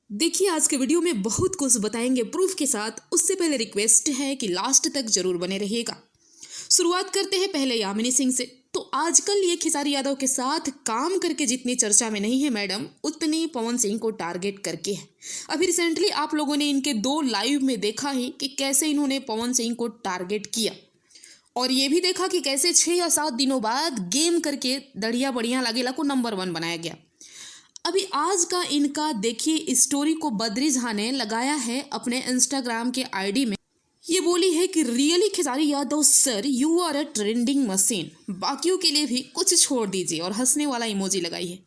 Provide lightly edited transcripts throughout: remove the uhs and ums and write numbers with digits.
देखिए, आज के वीडियो में बहुत कुछ बताएंगे प्रूफ के साथ। उससे पहले रिक्वेस्ट है कि लास्ट तक जरूर बने रहिएगा। शुरुआत करते हैं पहले यामिनी सिंह से। तो आजकल ये खेसारी यादव के साथ काम करके जितनी चर्चा में नहीं है मैडम, उतनी पवन सिंह को टारगेट करके है। अभी रिसेंटली आप लोगों ने इनके 2 लाइव में देखा ही कि कैसे इन्होंने पवन सिंह को टारगेट किया, और ये भी देखा कि कैसे 6 या 7 दिनों बाद गेम करके दढ़िया बढ़िया लागेला को नंबर 1 बनाया गया। अभी आज का इनका देखिए स्टोरी को बद्री झा ने लगाया है अपने इंस्टाग्राम के आईडी में। ये बोली है कि really Khesari Yadav sir, you are a trending machine, बाकियों के लिए भी कुछ छोड़ दीजिए, और हंसने वाला इमोजी लगाई है।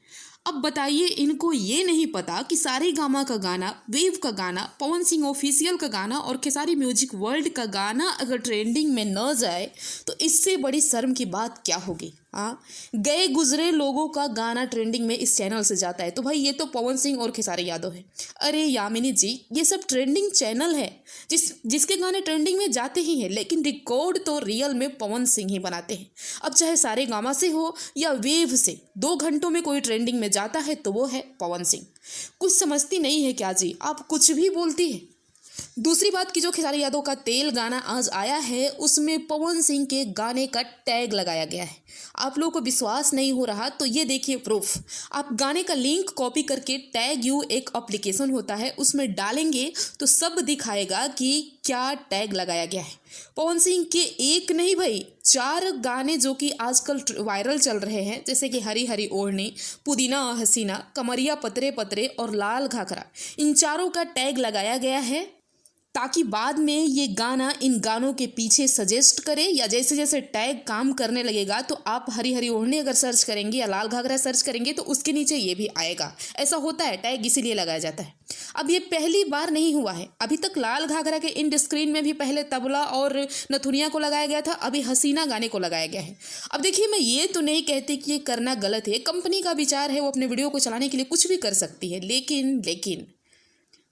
अब बताइए, इनको ये नहीं पता कि सारेगामा का गाना, वेव का गाना, पवन सिंह ऑफिशियल का गाना और खेसारी म्यूजिक वर्ल्ड का गाना अगर ट्रेंडिंग में न जाए तो इससे बड़ी शर्म की बात क्या होगी। हाँ, गए गुजरे लोगों का गाना ट्रेंडिंग में इस चैनल से जाता है तो भाई ये तो पवन सिंह और खेसारी यादव है। अरे यामिनी जी, ये सब ट्रेंडिंग चैनल है जिसके गाने ट्रेंडिंग में जाते ही हैं, लेकिन रिकॉर्ड तो रियल में पवन सिंह ही बनाते हैं। अब चाहे सारेगामा से हो या वेव से, 2 घंटों में कोई ट्रेंडिंग में जाता है तो वो है पवन सिंह। कुछ समझती नहीं है क्या जी, आप कुछ भी बोलती है। दूसरी बात की जो खेसारी यादव का तेल गाना आज आया है उसमें पवन सिंह के गाने का टैग लगाया गया है। आप लोगों को विश्वास नहीं हो रहा तो ये देखिए प्रूफ। आप गाने का लिंक कॉपी करके टैग यू एक एप्लीकेशन होता है उसमें डालेंगे तो सब दिखाएगा कि क्या टैग लगाया गया है। पवन सिंह के एक नहीं भाई 4 गाने जो कि आजकल वायरल चल रहे हैं, जैसे कि हरी हरी ओढ़नी, पुदीना हसीना, कमरिया पतरे पतरे और लाल घाघरा, इन चारों का टैग लगाया गया है ताकि बाद में ये गाना इन गानों के पीछे सजेस्ट करे, या जैसे जैसे टैग काम करने लगेगा तो आप हरी हरी ओढ़नी अगर सर्च करेंगे या लाल घाघरा सर्च करेंगे तो उसके नीचे ये भी आएगा। ऐसा होता है, टैग इसीलिए लगाया जाता है। अब ये पहली बार नहीं हुआ है, अभी तक लाल घाघरा के इंड स्क्रीन में भी पहले तबला और नथुनिया को लगाया गया था, अभी हसीना गाने को लगाया गया है। अब देखिए, मैं ये तो नहीं कहती कि ये करना गलत है, कंपनी का विचार है, वो अपने वीडियो को चलाने के लिए कुछ भी कर सकती है, लेकिन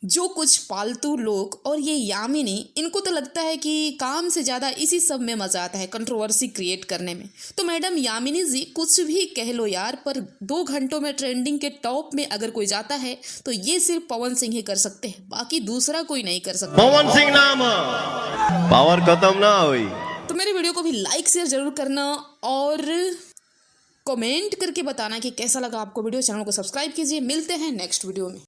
जो कुछ पालतू लोग और ये यामिनी, इनको तो लगता है कि काम से ज़्यादा इसी सब में मज़ा आता है, कंट्रोवर्सी क्रिएट करने में। तो मैडम यामिनी जी, कुछ भी कह लो यार, पर 2 घंटों में ट्रेंडिंग के टॉप में अगर कोई जाता है तो ये सिर्फ पवन सिंह ही कर सकते हैं, बाकी दूसरा कोई नहीं कर सकता। पवन सिंह नाम पावर खत्म ना हुई। तो मेरे वीडियो को भी लाइक शेयर जरूर करना और कमेंट करके बताना कि कैसा लगा आपको वीडियो। चैनल को सब्सक्राइब कीजिए। मिलते हैं नेक्स्ट वीडियो में।